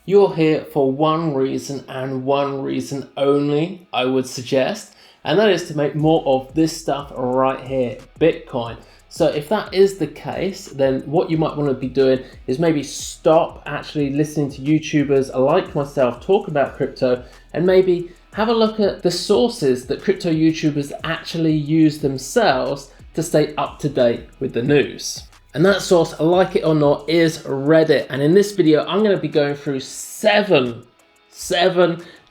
You're here for one reason and one reason only, I would suggest, and that is to make more of this stuff right here, Bitcoin. So if that is the case, then what you might want to be doing is maybe stop actually listening to YouTubers like myself talk about crypto and maybe have a look at the sources that crypto YouTubers actually use themselves to stay up to date with the news. And that source, like it or not, is Reddit. And in this video, I'm going to be going through seven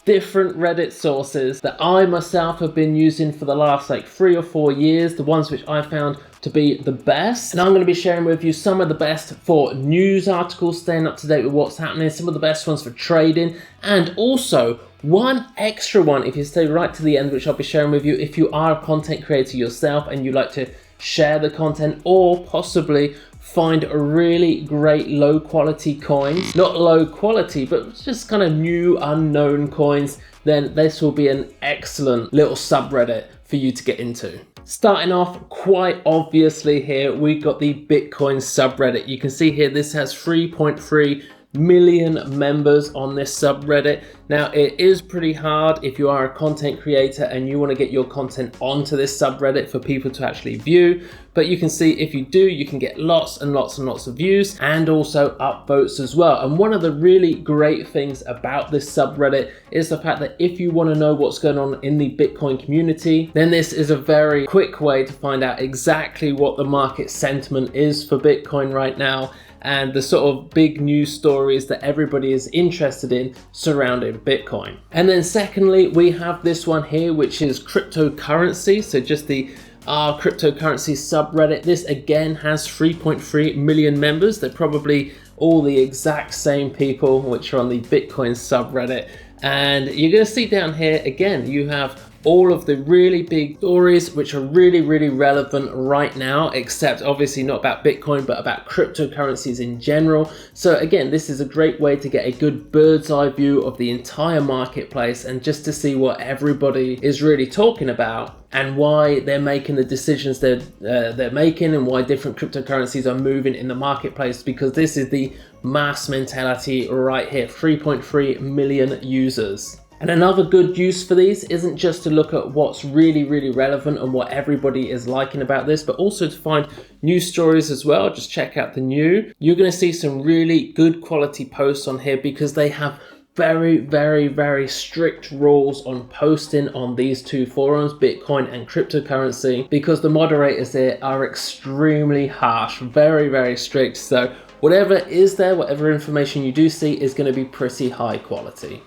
different Reddit sources that I myself have been using for the last 3 or 4 years, the ones which I found to be the best. And I'm going to be sharing with you some of the best for news articles, staying up to date with what's happening, some of the best ones for trading, and also one extra one if you stay right to the end, which I'll be sharing with you if you are a content creator yourself and you like to share the content or possibly find a really great low quality coins, not low quality, but just kind of new unknown coins, then this will be an excellent little subreddit for you to get into. Starting off quite obviously here, we've got the Bitcoin subreddit. You can see here, this has 3.3 million members on this subreddit. Now it is pretty hard if you are a content creator and you want to get your content onto this subreddit for people to actually view, but you can see if you do, you can get lots and lots and lots of views and also upvotes as well. And one of the really great things about this subreddit is the fact that if you want to know what's going on in the Bitcoin community, then this is a very quick way to find out exactly what the market sentiment is for Bitcoin right now and the sort of big news stories that everybody is interested in surrounding Bitcoin. And then secondly, we have this one here, which is cryptocurrency. So just the cryptocurrency subreddit. This again has 3.3 million members. They're probably all the exact same people which are on the Bitcoin subreddit. And you're gonna see down here, again, you have all of the really big stories which are really relevant right now, except obviously not about Bitcoin, but about cryptocurrencies in general. So again, this is a great way to get a good bird's eye view of the entire marketplace and just to see what everybody is really talking about and why they're making the decisions they're making and why different cryptocurrencies are moving in the marketplace, because this is the mass mentality right here, 3.3 million users. And another good use for these isn't just to look at what's really relevant and what everybody is liking about this, but also to find news stories as well. Just check out the new. You're going to see some really good quality posts on here because they have very strict rules on posting on these two forums, Bitcoin and cryptocurrency, because the moderators there are extremely harsh, very strict. So whatever is there, whatever information you do see is going to be pretty high quality.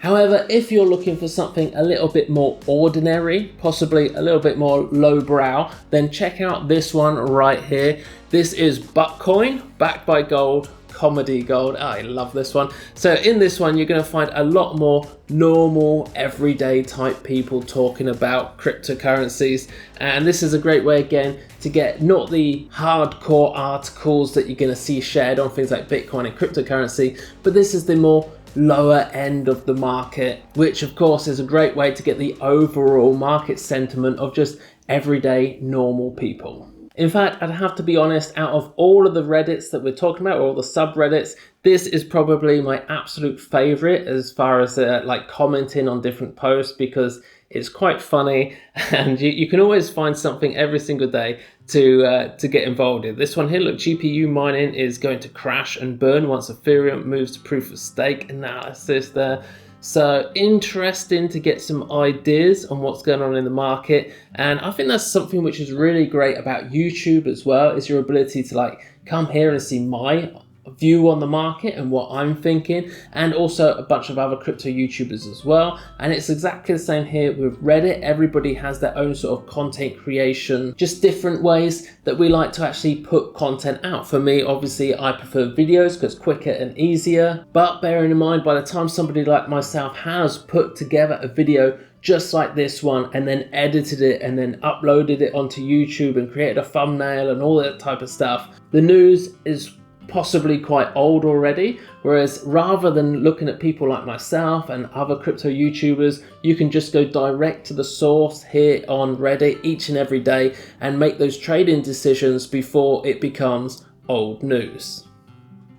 However, if you're looking for something a little bit more ordinary, possibly a little bit more lowbrow, then check out this one right here. This is Buckcoin, backed by gold, comedy gold. I love this one. So in this one, you're going to find a lot more normal, everyday type people talking about cryptocurrencies. And this is a great way, again, to get not the hardcore articles that you're going to see shared on things like Bitcoin and cryptocurrency, but this is the more lower end of the market, which of course is a great way to get the overall market sentiment of just everyday normal people. In fact, I'd have to be honest, out of all of the Reddits that we're talking about, or all the subreddits, this is probably my absolute favorite as far as commenting on different posts, because it's quite funny and you can always find something every single day to get involved in. This one here, look, GPU mining is going to crash and burn once Ethereum moves to proof of stake analysis there. So interesting to get some ideas on what's going on in the market. And I think that's something which is really great about YouTube as well, is your ability to come here and see my view on the market and what I'm thinking, and also a bunch of other crypto YouTubers as well. And it's exactly the same here with Reddit. Everybody has their own sort of content creation, just different ways that we like to actually put content out. For me, obviously, I prefer videos because it's quicker and easier, but bearing in mind, by the time somebody like myself has put together a video just like this one and then edited it and then uploaded it onto YouTube and created a thumbnail and all that type of stuff, the news is possibly quite old already. Whereas rather than looking at people like myself and other crypto YouTubers, you can just go direct to the source here on Reddit each and every day and make those trading decisions before it becomes old news.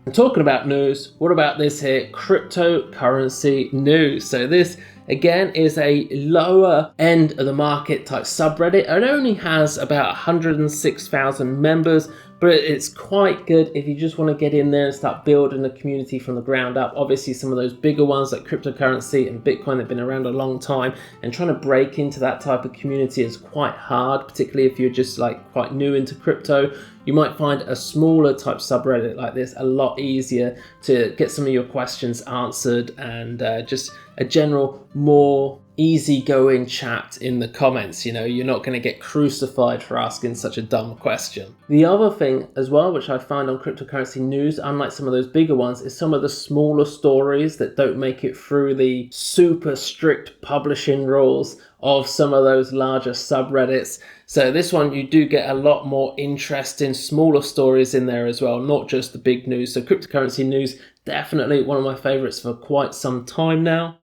And talking about news, what about this here? Cryptocurrency news. So this again is a lower end of the market type subreddit. It only has about 106,000 members, but it's quite good if you just want to get in there and start building a community from the ground up. Obviously, some of those bigger ones like cryptocurrency and Bitcoin have been around a long time, and trying to break into that type of community is quite hard, particularly if you're just like quite new into crypto. You might find a smaller type subreddit like this a lot easier to get some of your questions answered, and just a general more easygoing chat in the comments. You know, you're not going to get crucified for asking such a dumb question. The other thing as well, which I find on cryptocurrency news, unlike some of those bigger ones, is some of the smaller stories that don't make it through the super strict publishing rules of some of those larger subreddits. So this one, you do get a lot more interesting smaller stories in there as well, not just the big news. So cryptocurrency news, definitely one of my favorites for quite some time now.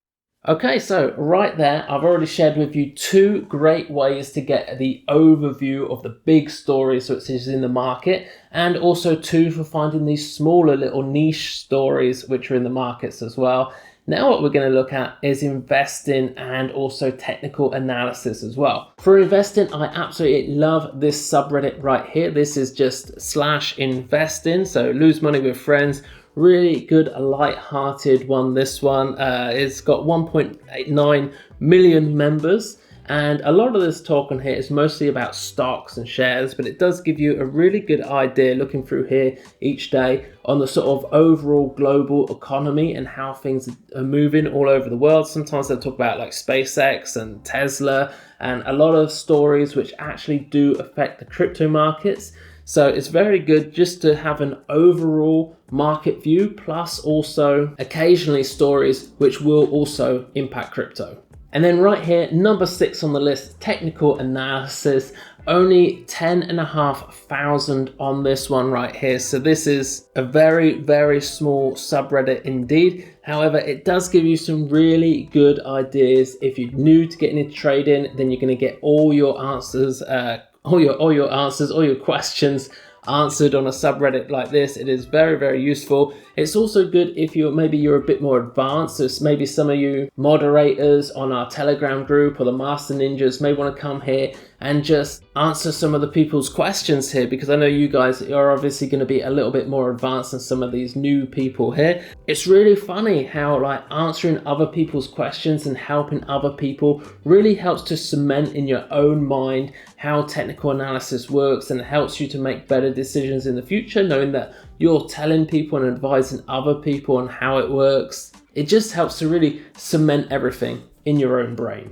Okay, so right there, I've already shared with you 2 great ways to get the overview of the big stories which is in the market, and also 2 for finding these smaller little niche stories which are in the markets as well. Now what we're going to look at is investing and also technical analysis as well. For investing, I absolutely love this subreddit right here. This is just /investing, so lose money with friends. Really good, light-hearted one, this one. It's got 1.89 million members, and a lot of this talk on here is mostly about stocks and shares, but it does give you a really good idea looking through here each day on the sort of overall global economy and how things are moving all over the world. Sometimes they'll talk about like SpaceX and Tesla and a lot of stories which actually do affect the crypto markets. So it's very good just to have an overall market view, plus also occasionally stories which will also impact crypto. And then right here, number 6 on the list, technical analysis. Only 10,500 on this one right here. So this is a very, very small subreddit indeed. However, it does give you some really good ideas. If you're new to getting into trading, then you're going to get all your answers, all your questions answered on a subreddit like this. It is very, very useful. It's also good if you're a bit more advanced. So maybe some of you moderators on our Telegram group or the Master Ninjas may want to come here and just answer some of the people's questions here, because I know you guys are obviously going to be a little bit more advanced than some of these new people here. It's really funny how like answering other people's questions and helping other people really helps to cement in your own mind how technical analysis works, and it helps you to make better decisions in the future, knowing that you're telling people and advising other people on how it works. It just helps to really cement everything in your own brain.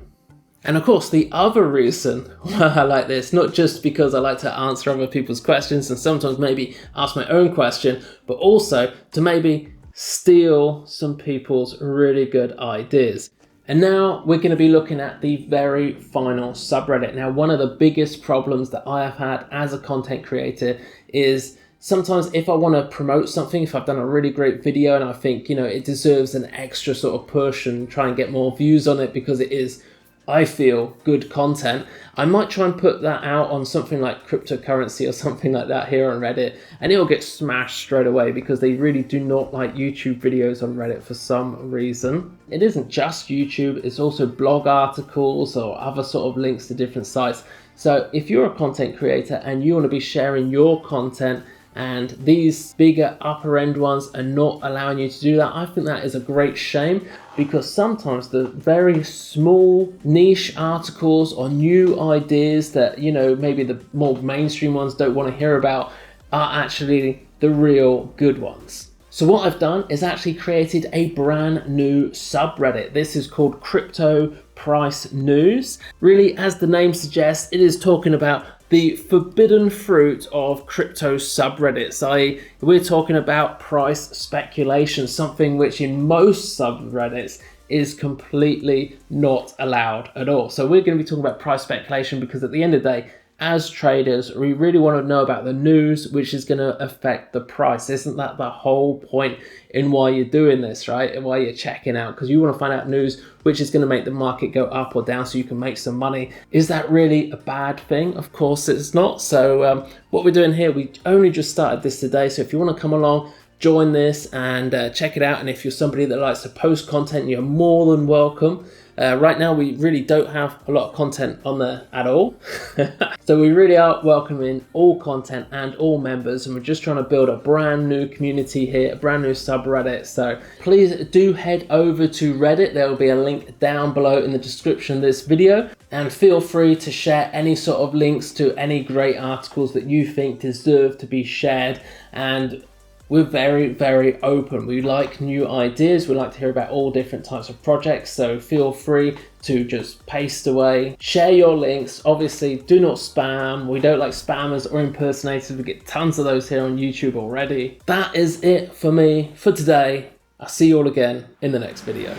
And of course, the other reason why I like this, not just because I like to answer other people's questions and sometimes maybe ask my own question, but also to maybe steal some people's really good ideas. And now we're going to be looking at the very final subreddit. Now, one of the biggest problems that I have had as a content creator is sometimes if I want to promote something, if I've done a really great video and I think, you know, it deserves an extra sort of push and try and get more views on it because it is, I feel, good content, I might try and put that out on something like cryptocurrency or something like that here on Reddit, and it'll get smashed straight away because they really do not like YouTube videos on Reddit for some reason. It isn't just YouTube, it's also blog articles or other sort of links to different sites. So if you're a content creator and you want to be sharing your content and these bigger upper end ones are not allowing you to do that, I think that is a great shame, because sometimes the very small niche articles or new ideas that, you know, maybe the more mainstream ones don't want to hear about are actually the real good ones. So what I've done is actually created a brand new subreddit. This is called Crypto Price News. Really, as the name suggests, it is talking about the forbidden fruit of crypto subreddits. We're talking about price speculation, something which in most subreddits is completely not allowed at all. So we're going to be talking about price speculation because at the end of the day, as traders, we really want to know about the news which is going to affect the price. Isn't that the whole point in why you're doing this, right? And why you're checking out, because you want to find out news which is going to make the market go up or down so you can make some money. Is that really a bad thing? Of course it's not. So what we're doing here, we only just started this today. So if you want to come along, join this and check it out. And if you're somebody that likes to post content, you're more than welcome. Right now, we really don't have a lot of content on there at all. So we really are welcoming all content and all members, and we're just trying to build a brand new community here, a brand new subreddit. So please do head over to Reddit. There will be a link down below in the description of this video, and feel free to share any sort of links to any great articles that you think deserve to be shared. And we're very, very open. We like new ideas. We like to hear about all different types of projects. So feel free to just paste away, share your links. Obviously, do not spam. We don't like spammers or impersonators. We get tons of those here on YouTube already. That is it for me for today. I'll see you all again in the next video.